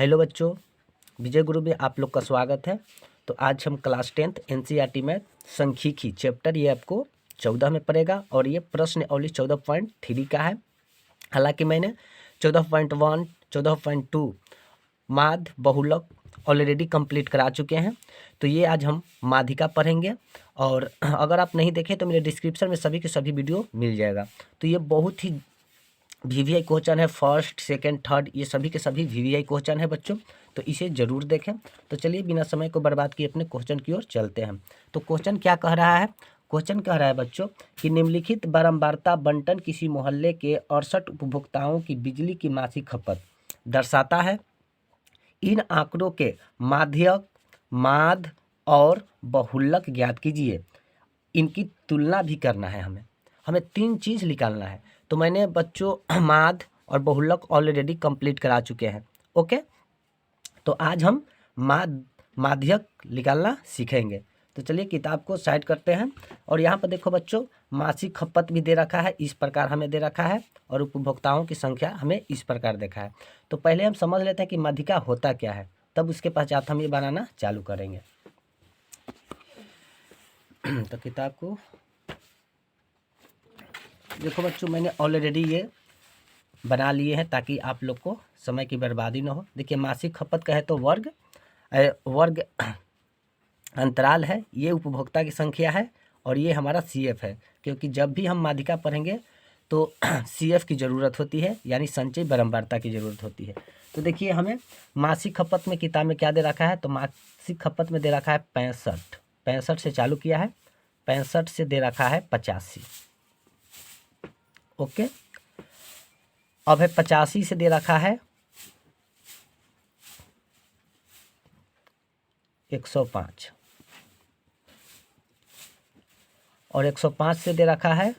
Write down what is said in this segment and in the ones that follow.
Hello बच्चों, विजय गुरु में आप लोग का स्वागत है। तो आज हम क्लास 10th एनसीईआरटी में सांख्यिकी चैप्टर ये आपको 14 में पड़ेगा और ये प्रश्न अवली 14.3 का है। हालांकि मैंने 14.1 14.2 माध्य बहुलक ऑलरेडी कंप्लीट करा चुके हैं। तो ये आज हम माध्यिका पढ़ेंगे और अगर आप नहीं देखें तो मेरे डिस्क्रिप्शन में सभी के सभी वीडियो मिल जाएगा। तो ये बहुत ही वीवीआई क्वेश्चन है, फर्स्ट सेकंड थर्ड ये सभी के सभी वीवीआई क्वेश्चन है बच्चों, तो इसे ज़रूर देखें। तो चलिए बिना समय को बर्बाद किए अपने क्वेश्चन की ओर चलते हैं। तो क्वेश्चन क्या कह रहा है? क्वेश्चन कह रहा है बच्चों कि निम्नलिखित बारंबारता बंटन किसी मोहल्ले के 68 उपभोक्ताओं की बिजली की मासिक खपत दर्शाता है। इन आंकड़ों के माध्यक, माध्य और बहुलक ज्ञात कीजिए। इनकी तुलना भी करना है हमें 3 चीज़ निकालना है। तो मैंने बच्चों माध्य और बहुलक ऑलरेडी कंप्लीट करा चुके हैं। ओके, तो आज हम माध्यक निकालना सीखेंगे। तो चलिए किताब को साइड करते हैं और यहाँ पर देखो बच्चों, मासिक खपत भी दे रखा है, इस प्रकार हमें दे रखा है, और उपभोक्ताओं की संख्या हमें इस प्रकार देखा है। तो पहले हम समझ लेते हैं कि माध्यिका होता क्या है, तब उसके पश्चात हम ये बनाना चालू करेंगे। तो किताब को देखो बच्चों, मैंने ऑलरेडी ये बना लिए हैं ताकि आप लोग को समय की बर्बादी ना हो। देखिए, मासिक खपत का है तो वर्ग अंतराल है, ये उपभोक्ता की संख्या है और ये हमारा सीएफ है, क्योंकि जब भी हम माध्यिका पढ़ेंगे तो सीएफ की ज़रूरत होती है, यानी संचयी बारंबारता की ज़रूरत होती है। तो देखिए, हमें मासिक खपत में किताब में क्या दे रखा है? तो मासिक खपत में दे रखा है 65 से चालू किया है, 65 से दे रखा है 85। ओके, अब है 85 से दे रखा है 105 और 105 से दे रखा है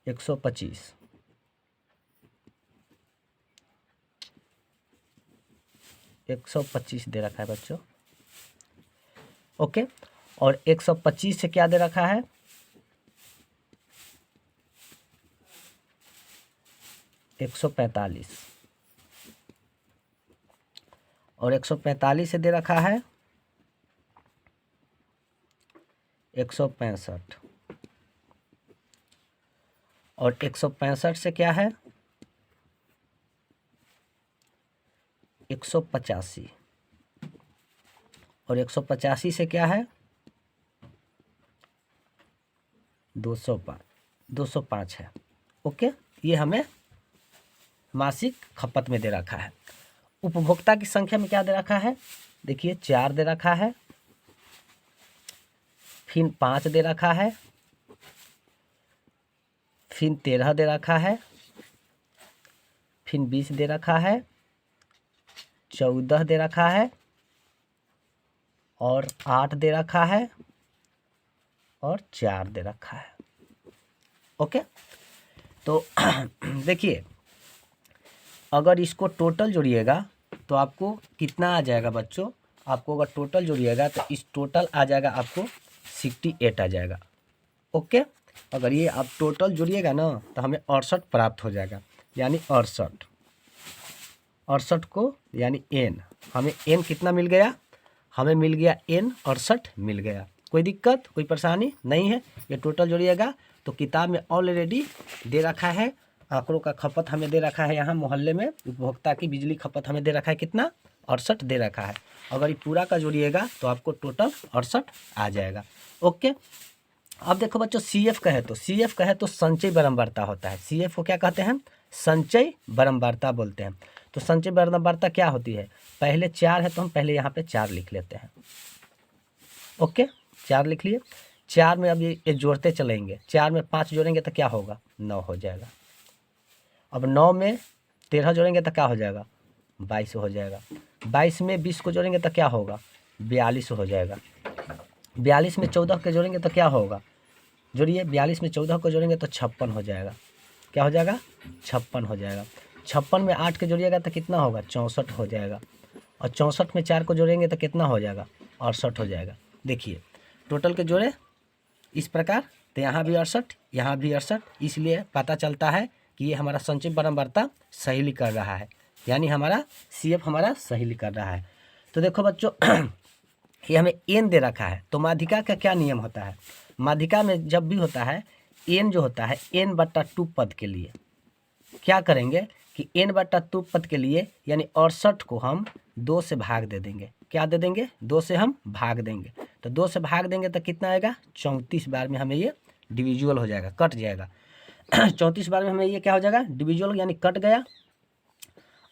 125 125 दे रखा है बच्चों। ओके, और 125 से क्या दे रखा है? 145 और 145 से दे रखा है 165 और 165 से क्या है? 185 और 185 से क्या है? 205 है। ओके, ये हमें मासिक खपत में दे रखा है। उपभोक्ता की संख्या में क्या दे रखा है? देखिए, 4 दे रखा है, फिर 5 दे रखा है, फिर 13 दे रखा है, फिर 20 दे रखा है, 14 दे रखा है और 8 दे रखा है और 4 दे रखा है। ओके, तो देखिए, अगर इसको टोटल जोड़िएगा तो आपको कितना आ जाएगा बच्चों? आपको अगर टोटल जोड़िएगा तो इस टोटल आ जाएगा आपको 68 आ जाएगा। ओके, अगर ये आप टोटल जोड़िएगा ना तो हमें 68 प्राप्त हो जाएगा, यानी 68 को यानी एन, हमें एन कितना मिल गया? हमें मिल गया एन 68 मिल गया। कोई दिक्कत, कोई परेशानी नहीं है। ये टोटल जोड़िएगा तो किताब में ऑलरेडी दे रखा है, आंकड़ों का खपत हमें दे रखा है। यहाँ मोहल्ले में उपभोक्ता की बिजली खपत हमें दे रखा है कितना? 68 दे रखा है। अगर ये पूरा का जोड़िएगा तो आपको टोटल 68 आ जाएगा। ओके, अब देखो बच्चों, सीएफ कहे तो संचयी बारंबारता होता है। सीएफ को क्या कहते हैं? संचयी बारंबारता बोलते हैं। तो संचयी बारंबारता क्या होती है? पहले 4 है तो हम पहले यहाँ पे 4 लिख लेते हैं। ओके, 4 लिख लिए। 4 में अब ये जोड़ते चलेंगे, 4 में 5 जोड़ेंगे तो क्या होगा? 9 हो जाएगा। अब 9 में 13 जोड़ेंगे तो क्या हो जाएगा? 22 हो जाएगा। 22 में 20 को जोड़ेंगे तो क्या होगा? 42 हो जाएगा। 42 में 14 के जोड़ेंगे तो क्या होगा? जोड़िए, 42 में 14 को जोड़ेंगे तो 56 हो जाएगा। क्या हो जाएगा? 56 हो जाएगा। 56 में 8 के जोड़िएगा तो कितना होगा? 64 हो जाएगा। और 64 में 4 को जोड़ेंगे तो कितना हो जाएगा? 68 हो जाएगा। देखिए, टोटल के जोड़े इस प्रकार, तो यहाँ भी 68, यहाँ भी 68, इसलिए पता चलता है कि ये हमारा संचय बारंबारता सही लिख कर रहा है, यानी हमारा CF हमारा सही लिख कर रहा है। तो देखो बच्चों ये हमें n दे रखा है, तो माध्यिका का क्या नियम होता है? माध्यिका में जब भी होता है n जो होता है n/2 पद के लिए क्या करेंगे कि n/2 पद के लिए यानी 68 को हम 2 से भाग दे देंगे। क्या दे देंगे? 2 से हम भाग देंगे। तो 2 से भाग देंगे तो कितना आएगा? 34 बार में हमें ये डिविजुअल हो जाएगा, कट जाएगा। 34 बार में हमें ये क्या हो जाएगा? डिविजुअल, यानी कट गया।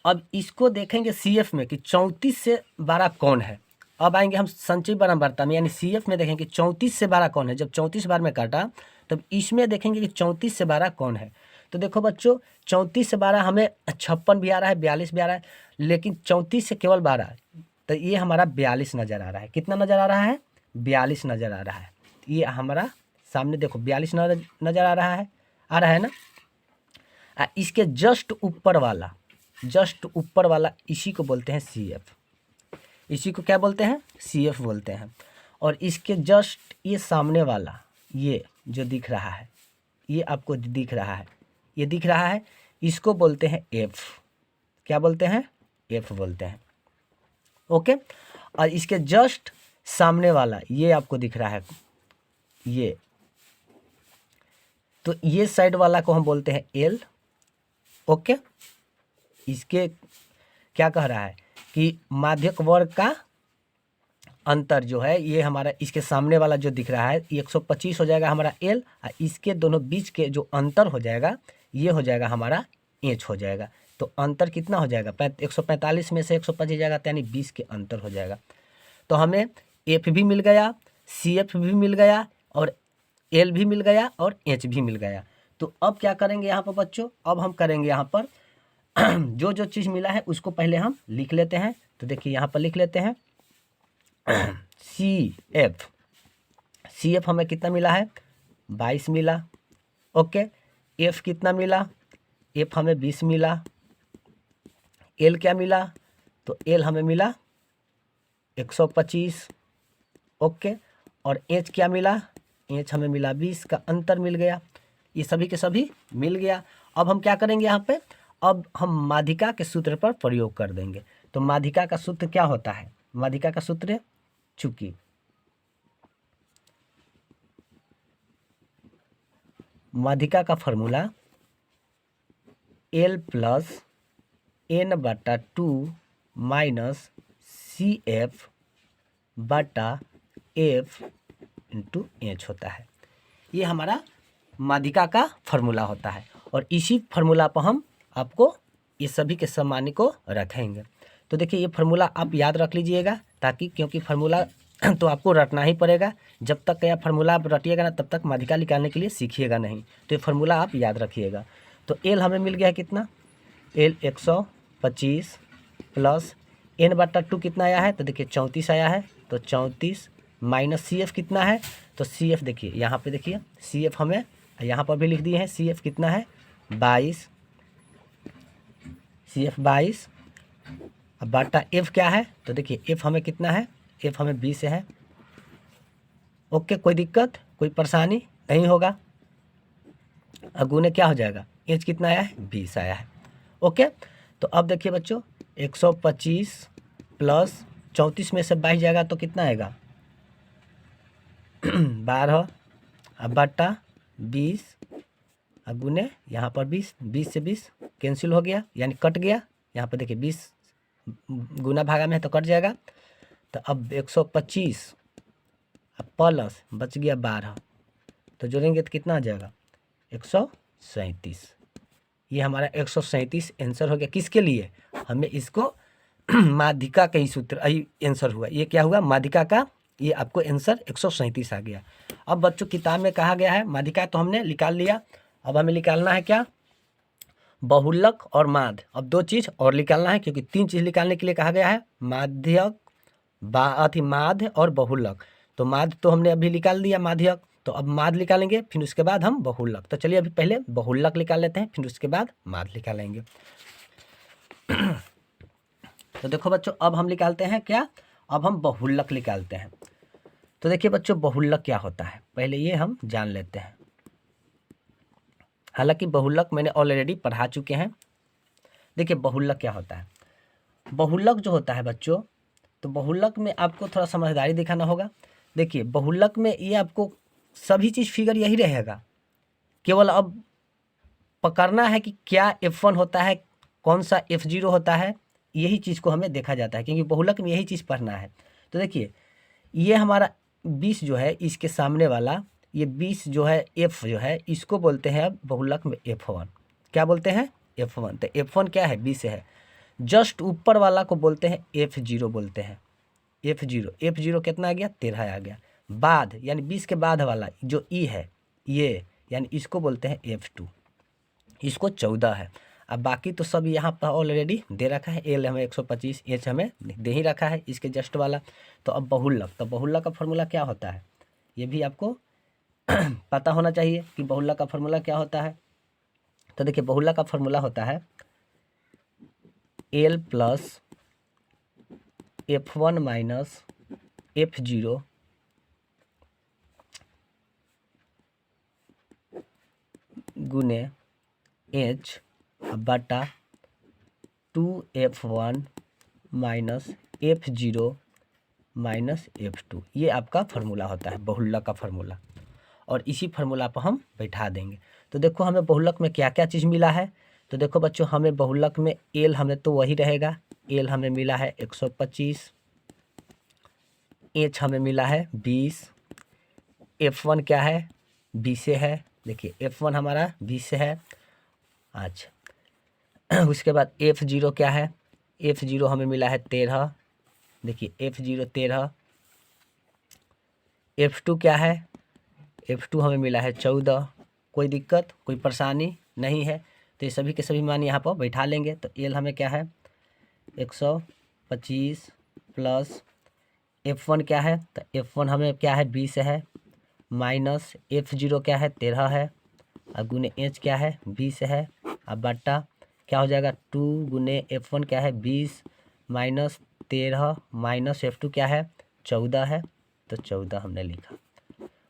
अब इसको देखेंगे CF में कि 34 से 12 कौन है। अब आएंगे हम संचयी बारंबारता में, यानी CF में देखेंगे 34 से 12 कौन है। जब 34 बार में काटा तब इसमें देखेंगे कि 34 से 12 कौन है। तो देखो बच्चों 34 से 12 हमें 56 भी आ रहा है, 42 भी आ रहा है, लेकिन 34 से केवल 12, तो ये हमारा 42 नज़र आ रहा है। कितना नज़र आ रहा है? 42 नज़र आ रहा है। ये हमारा सामने देखो 42 नज़र आ रहा है ना। इसके जस्ट ऊपर वाला इसी को बोलते हैं CF। इसी को क्या बोलते हैं? CF बोलते हैं। और इसके जस्ट ये सामने वाला ये जो दिख रहा है, ये आपको दिख रहा है, ये दिख रहा है, इसको बोलते हैं F। क्या बोलते हैं? F बोलते हैं। ओके। और इसके जस्ट सामने वाला ये आपको दिख रहा है, ये, तो ये साइड वाला को हम बोलते हैं L। ओके। इसके क्या कह रहा है कि माध्यक वर्ग का अंतर जो है ये हमारा इसके सामने वाला जो दिख रहा है 125 हो जाएगा हमारा L, और इसके दोनों बीच के जो अंतर हो जाएगा ये हो जाएगा हमारा H हो जाएगा। तो अंतर कितना हो जाएगा? 145 में से 125 जाएगा, यानी 20 के अंतर हो जाएगा। तो हमें F भी मिल गया, CF भी मिल गया, और L भी मिल गया, और H भी मिल गया। तो अब क्या करेंगे यहाँ पर बच्चों? अब हम करेंगे यहाँ पर जो जो चीज़ मिला है उसको पहले हम लिख लेते हैं। तो देखिए यहाँ पर लिख लेते हैं CF हमें कितना मिला है? 22 मिला। ओके। F कितना मिला? F हमें 20 मिला। L क्या मिला? तो L हमें मिला 125। ओके। और H क्या मिला? H हमें मिला 20 का अंतर मिल गया। ये सभी के सभी मिल गया। अब हम क्या करेंगे यहाँ पे? अब हम माध्यिका के सूत्र पर प्रयोग कर देंगे। तो माध्यिका का सूत्र क्या होता है? माध्यिका का सूत्र, चूंकि माध्यिका का formula L + n/2 - CF/F × H होता है। ये हमारा माध्यिका का फॉर्मूला होता है, और इसी फॉर्मूला पर हम आपको ये सभी के सामान्य को रखेंगे। तो देखिए ये फार्मूला आप याद रख लीजिएगा, ताकि क्योंकि फार्मूला तो आपको रटना ही पड़ेगा। जब तक यह फार्मूला आप रटिएगा ना तब तक माध्यिका निकालने के लिए सीखिएगा नहीं। तो ये फार्मूला आप याद रखिएगा। तो L हमें मिल गया कितना? L 125 प्लस n/2 कितना आया है? तो देखिए 34 आया है। तो 34 माइनस CF कितना है? तो CF देखिए यहाँ पे देखिए CF हमें यहाँ पर भी लिख दिए हैं। CF कितना है? 22। CF 22 बटा F क्या है? तो देखिए F हमें कितना है? F हमें 20 है। ओके, कोई दिक्कत, कोई परेशानी नहीं होगा। अगुने क्या हो जाएगा? H कितना आया है? 20 आया है। ओके, तो अब देखिए बच्चों 125 प्लस 34 में से 22 जाएगा तो कितना आएगा? 12 बटा 20 अगुने यहाँ पर 20, 20 से 20 कैंसिल हो गया, यानी कट गया। यहाँ पर देखिए 20 गुना भागा में है तो कट जाएगा। तो अब 125 प्लस बच गया 12, तो जोड़ेंगे तो कितना आ जाएगा? 137। ये हमारा 137 आंसर हो गया। किसके लिए? हमें इसको माध्यिका का ही सूत्र आंसर हुआ। ये क्या हुआ? माध्यिका का ये आपको आंसर 137 आ गया। अब बच्चों किताब में कहा गया है माध्यिका तो हमने निकाल लिया। अब हमें निकालना है क्या? बहुलक और माध्य। अब दो चीज़ और निकालना है, क्योंकि तीन चीज़ निकालने के लिए कहा गया है, माध्यक माध्य और बहुलक। तो माध्य तो हमने अभी निकाल दिया माध्यक, तो अब माध्य निकालेंगे, फिर उसके बाद हम बहुलक। तो चलिए अभी पहले बहुलक निकाल लेते हैं, फिर उसके बाद माध्य निकालेंगे। तो देखो बच्चों अब हम निकालते हैं क्या? अब हम बहुलक निकालते हैं। तो देखिए बच्चों बहुलक क्या होता है पहले ये हम जान लेते हैं। हालांकि बहुलक मैंने ऑलरेडी पढ़ा चुके हैं। देखिए बहुलक क्या होता है। बहुलक जो होता है बच्चों, तो बहुलक में आपको थोड़ा समझदारी दिखाना होगा। देखिए बहुलक में ये आपको सभी चीज़ फिगर यही रहेगा, केवल अब पकड़ना है कि क्या F1 होता है, कौन सा F0 होता है, यही चीज़ को हमें देखा जाता है, क्योंकि बहुलक में यही चीज़ पढ़ना है। तो देखिए ये हमारा 20 जो है, इसके सामने वाला ये 20 जो है F जो है, इसको बोलते हैं अब बहुलक में F1। क्या बोलते हैं? F1। तो F1 क्या है? 20 है। जस्ट ऊपर वाला को बोलते हैं F0 बोलते हैं। F0 कितना आ गया? 13 आ गया। बाद यानी 20 के बाद वाला जो E है ये, यानी इसको बोलते हैं F2, इसको 14 है। अब बाकी तो सब यहाँ पर ऑलरेडी दे रखा है। L हमें 125, H हमें दे ही रखा है इसके जस्ट वाला। तो अब बहुलक, तो बहुलक का फॉर्मूला क्या होता है ये भी आपको पता होना चाहिए कि बहुलक का फॉर्मूला क्या होता है। तो देखिए बहुलक का फॉर्मूला होता है L plus F1 minus F0 गुने H बटा 2F1 minus F0 minus F2। ये आपका फार्मूला होता है बहुलक का फार्मूला, और इसी फार्मूला पर हम बैठा देंगे। तो देखो हमें बहुलक में क्या क्या चीज़ मिला है। तो देखो बच्चों हमें बहुलक में L हमें तो वही रहेगा, L हमें मिला है 125, H हमें मिला है 20, F1 क्या है? 20 से है। देखिए F1 हमारा 20 से है। अच्छा उसके बाद F0 क्या है? F0 हमें मिला है 13। देखिए F0 13। F2 क्या है? F2 हमें मिला है 14। कोई दिक्कत, कोई परेशानी नहीं है। तो ये सभी के सभी मान यहाँ पर बैठा लेंगे। तो L हमें क्या है? 125 प्लस F1 क्या है? तो F1 हमें क्या है? 20 है, माइनस F0 क्या है? 13 है, और गुने H क्या है? 20 है, अब बट्टा क्या हो जाएगा? 2 गुने F1 क्या है? 20 माइनस 13 माइनस F2 क्या है? 14 है। तो 14 हमने लिखा।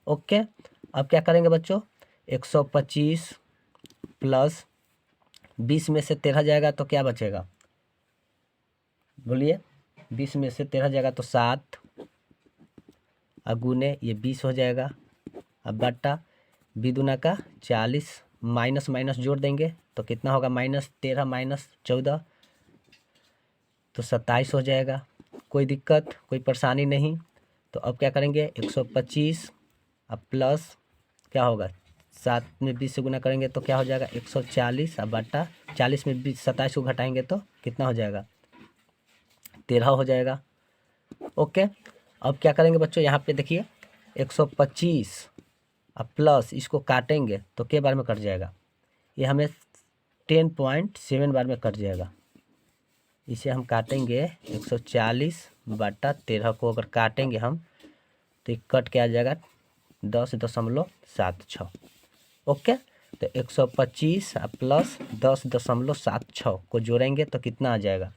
ओके, अब क्या करेंगे बच्चों? 125 प्लस 20 में से 13 जाएगा तो क्या बचेगा? बोलिए। 20 में से 13 जाएगा तो 7, अगुने ये 20 हो जाएगा, अब बट्टा 2 दूना का 40, माइनस माइनस जोड़ देंगे तो कितना होगा? -13 माइनस 14 तो 27 हो जाएगा। कोई दिक्कत, कोई परेशानी नहीं। तो अब क्या करेंगे? 125 अब प्लस क्या होगा? 7 में 20 से गुना करेंगे तो क्या हो जाएगा? 140, अब बट्टा 40 में 20 27 को घटाएंगे तो कितना हो जाएगा? 13 हो जाएगा। ओके, अब क्या करेंगे बच्चों? यहाँ पे देखिए 125 अब प्लस इसको काटेंगे तो के बार में कट जाएगा? ये हमें 10.7 बार में कट जाएगा। इसे हम काटेंगे 140 बटा 13 को अगर काटेंगे हम तो कट के आ जाएगा 10.76। ओके, तो 125 प्लस 10.76 को जोड़ेंगे तो कितना आ जाएगा?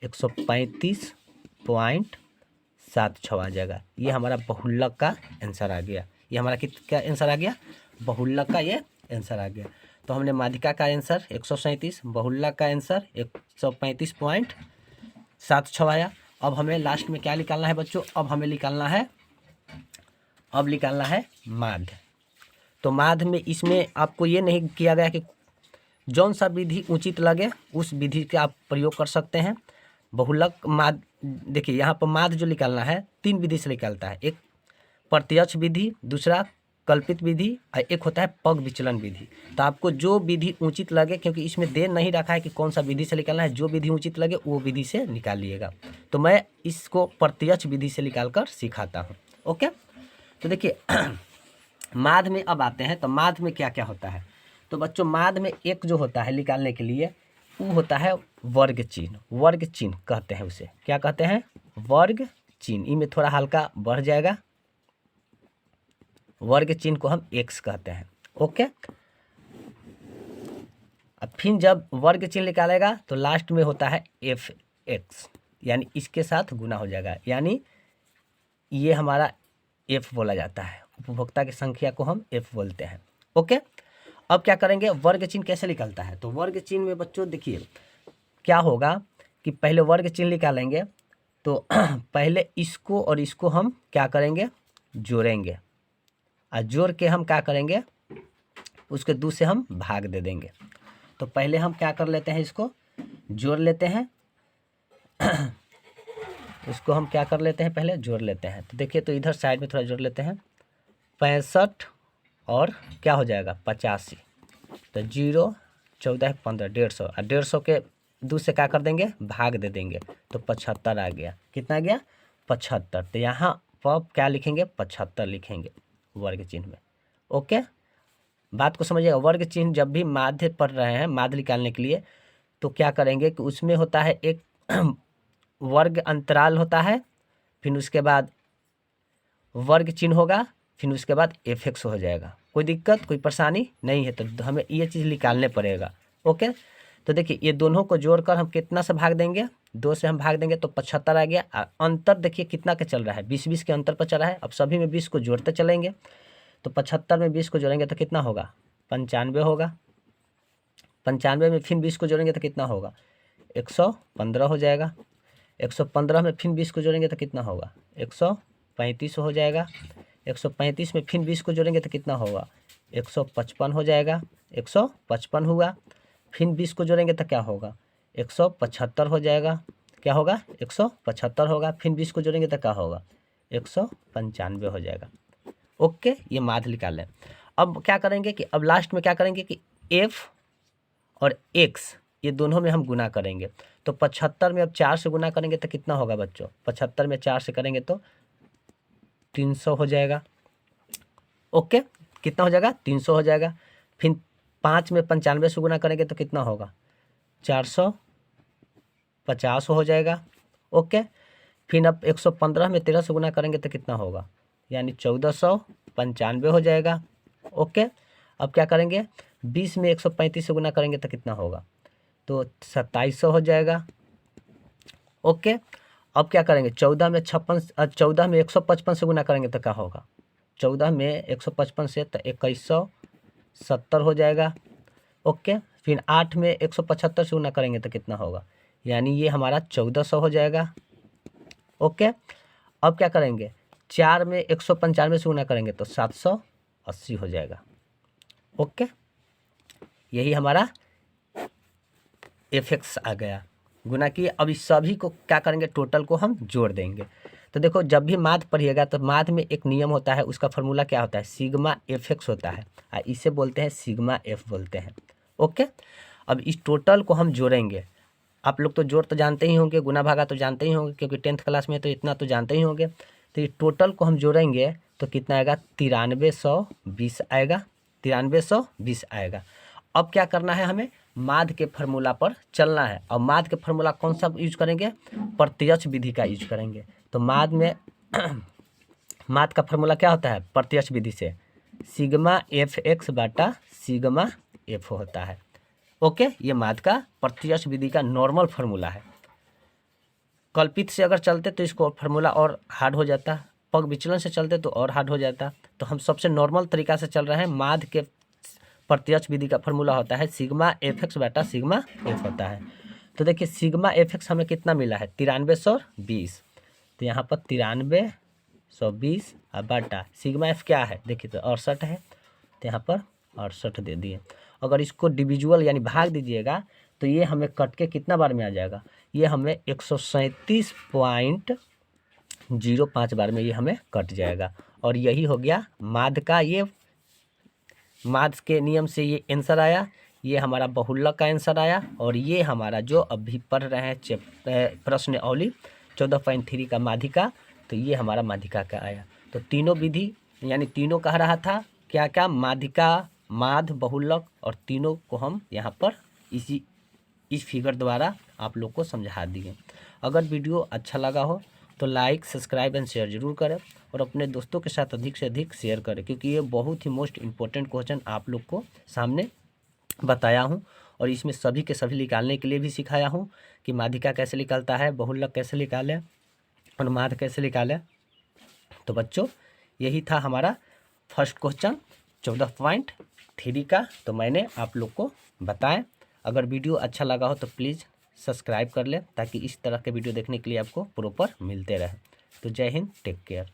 135.76 आ जाएगा। ये हमारा बहुलक का आंसर आ गया। ये हमारा क्या आंसर आ गया? बहुलक का ये आंसर आ गया। तो हमने माध्यिका का आंसर 137, बहुलक का आंसर 135.76 आया। अब हमें लास्ट में क्या निकालना है बच्चों? अब हमें निकालना है माध्य। तो माध्य में इसमें आपको ये नहीं किया गया कि जौन सा विधि उचित लगे उस विधि का आप प्रयोग कर सकते हैं। बहुलक माध्य, देखिए यहाँ पर माध्य जो निकालना है 3 विधि से निकलता है। एक प्रत्यक्ष विधि, दूसरा कल्पित विधि, और एक होता है पग विचलन विधि। तो आपको जो विधि उचित लगे, क्योंकि इसमें दे नहीं रखा है कि कौन सा विधि से निकालना है, जो विधि उचित लगे वो विधि से निकाल लिएगा। तो मैं इसको प्रत्यक्ष विधि से निकाल कर सिखाता हूँ। ओके, तो देखिए माध्य में अब आते हैं। तो माध्य में क्या क्या होता है? तो बच्चों माध्य में एक जो होता है निकालने के लिए वो होता है वर्ग चिन्ह। वर्ग चिन्ह कहते हैं उसे। क्या कहते हैं? वर्ग चिन्ह। इनमें थोड़ा हल्का बढ़ जाएगा। वर्ग चिन्ह को हम x कहते हैं। ओके, अब फिर जब वर्ग चिन्ह निकालेगा तो लास्ट में होता है fx, यानी इसके साथ गुना हो जाएगा, यानी ये हमारा f बोला जाता है। उपभोक्ता की संख्या को हम f बोलते हैं। ओके, अब क्या करेंगे, वर्ग चिन्ह कैसे निकलता है। तो वर्ग चिन्ह में बच्चों देखिए क्या होगा कि पहले वर्ग चिन्ह निकालेंगे तो पहले इसको और इसको हम क्या करेंगे, जोड़ेंगे, और जोड़ के हम क्या करेंगे, उसके 2 से हम भाग दे देंगे। तो पहले हम क्या कर लेते हैं, इसको जोड़ लेते हैं इसको हम क्या कर लेते हैं, पहले जोड़ लेते हैं। तो देखिए, तो इधर साइड में थोड़ा जोड़ लेते हैं, 65 और क्या हो जाएगा 85, तो 0 14 15 150, और 150 के 2 से क्या कर देंगे, भाग दे देंगे, तो 75 आ गया। कितना आ गया, 75। तो यहाँ पर क्या लिखेंगे, 75 लिखेंगे वर्ग चिन्ह में। ओके, बात को समझिएगा। वर्ग चिन्ह जब भी माध्य पढ़ रहे हैं, माध्य निकालने के लिए, तो क्या करेंगे कि उसमें होता है एक वर्ग अंतराल होता है, फिर उसके बाद वर्ग चिन्ह होगा, फिर उसके बाद एफ हो जाएगा। कोई दिक्कत, कोई परेशानी नहीं है, तो हमें ये चीज़ निकालने पड़ेगा। ओके, तो देखिए ये दोनों को जोड़कर हम कितना से भाग देंगे, 2 से हम भाग देंगे तो 75 आ गया। अंतर देखिए कितना का चल रहा है, 20-20 के अंतर पर चल रहा है। अब सभी में 20 को जोड़ते चलेंगे, तो 75 में 20 को जोड़ेंगे तो कितना होगा, 95 होगा। 95 में फिर 20 को जोड़ेंगे तो कितना होगा, 115 हो जाएगा। 115 में फिर 20 को जोड़ेंगे तो कितना होगा, 135 हो जाएगा। 135 में फिर 20 को जोड़ेंगे तो कितना होगा, 155 हो जाएगा। 155 हुआ, फिर 20 को जोड़ेंगे तो क्या होगा, 175 हो जाएगा। क्या होगा, 175 होगा। फिर 20 को जोड़ेंगे तो क्या होगा, 195 हो जाएगा। ओके, ये माध्य निकाल लें। अब क्या करेंगे कि अब लास्ट में क्या करेंगे कि एफ और एक्स ये दोनों में हम गुना करेंगे। तो 75 में अब 4 से गुना करेंगे तो कितना होगा बच्चों, 75 में 4 से करेंगे तो 300 हो जाएगा। ओके, कितना हो जाएगा, 300 हो जाएगा। फिर 5 में 95 से गुना करेंगे तो कितना होगा, 450 हो जाएगा। ओके, फिर अब 115 में 13 से गुना करेंगे तो कितना होगा, यानी 1495 हो जाएगा। ओके, अब क्या करेंगे, 20 में 135 से गुना करेंगे तो कितना होगा, तो 2700 हो जाएगा। ओके, अब क्या करेंगे, 14 में 155 से गुना करेंगे तो क्या होगा, 14 में 155 से तो 2170 हो जाएगा। ओके, फिर 8 में 175 से गुना करेंगे तो कितना होगा, यानी ये हमारा 1400 हो जाएगा। ओके, अब क्या करेंगे, 4 में 195 से गुना करेंगे तो 780 हो जाएगा। ओके, यही हमारा एफ आ गया, गुना किए। अब इस सभी को क्या करेंगे, टोटल को हम जोड़ देंगे। तो देखो, जब भी माध्य पढ़िएगा तो माध्य में एक नियम होता है, उसका फॉर्मूला क्या होता है, सिग्मा एफ होता है, और इसे बोलते हैं सिग्मा एफ बोलते हैं। ओके, अब इस टोटल को हम जोड़ेंगे। आप लोग तो जोड़ तो जानते ही होंगे, गुना भागा तो जानते ही होंगे, क्योंकि 10th क्लास में तो इतना तो जानते ही होंगे। तो ये टोटल को हम जोड़ेंगे तो कितना आएगा, 9320 आएगा। 9320 आएगा। अब क्या करना है, हमें माध्य के फार्मूला पर चलना है। और माध्य के फार्मूला कौन सा यूज करेंगे, प्रत्यक्ष विधि का यूज करेंगे। तो माध्य में माध्य का फार्मूला क्या होता है, प्रत्यक्ष विधि से सिग्मा एफ एक्स बटा सिग्मा एफ होता है। ओके, ये माध्य का प्रत्यक्ष विधि का नॉर्मल फार्मूला है। कल्पित से अगर चलते तो इसको फार्मूला और हार्ड हो जाता, पग विचलन से चलते तो और हार्ड हो जाता। तो हम सबसे नॉर्मल तरीका से चल रहे हैं। माध्य के प्रत्यक्ष विधि का फार्मूला होता है सिग्मा एफ एक्स बटा सिग्मा एफ होता है। तो देखिए, सिग्मा एफ एक्स हमें कितना मिला है, 9320। तो यहाँ पर 9320 बटा सिग्मा एफ क्या है, देखिए तो 68 है, तो यहाँ पर 68 दे दिए। अगर इसको डिविजुअल यानी भाग दीजिएगा तो ये हमें कट के कितना बार में आ जाएगा, ये हमें 137.05 बार में ये हमें कट जाएगा। और यही हो गया माध्य का, ये माध्य के नियम से ये आंसर आया, ये हमारा बहुलक का आंसर आया। और ये हमारा जो अभी पढ़ रहे हैं प्रश्नावली 14.3 का माध्यिका, तो ये हमारा माध्यिका का आया। तो तीनों विधि यानी तीनों कह रहा था क्या क्या, माध्यिका, माध्य, बहुलक, और तीनों को हम यहाँ पर इस फिगर द्वारा आप लोग को समझा दिए। अगर वीडियो अच्छा लगा हो तो लाइक, सब्सक्राइब एंड शेयर जरूर करें, और अपने दोस्तों के साथ अधिक से अधिक शेयर करें, क्योंकि ये बहुत ही मोस्ट इम्पोर्टेंट क्वेश्चन आप लोग को सामने बताया हूँ। और इसमें सभी के सभी निकालने के लिए भी सिखाया हूँ कि माध्यिका कैसे निकलता है, बहुलक कैसे निकालें और माध्य कैसे निकालें। तो बच्चों, यही था हमारा फर्स्ट क्वेश्चन 14.3 थ्री का तो मैंने आप लोग को बताएं। अगर वीडियो अच्छा लगा हो तो प्लीज़ सब्सक्राइब कर लें ताकि इस तरह के वीडियो देखने के लिए आपको प्रॉपर मिलते रहे। तो जय हिंद, टेक केयर।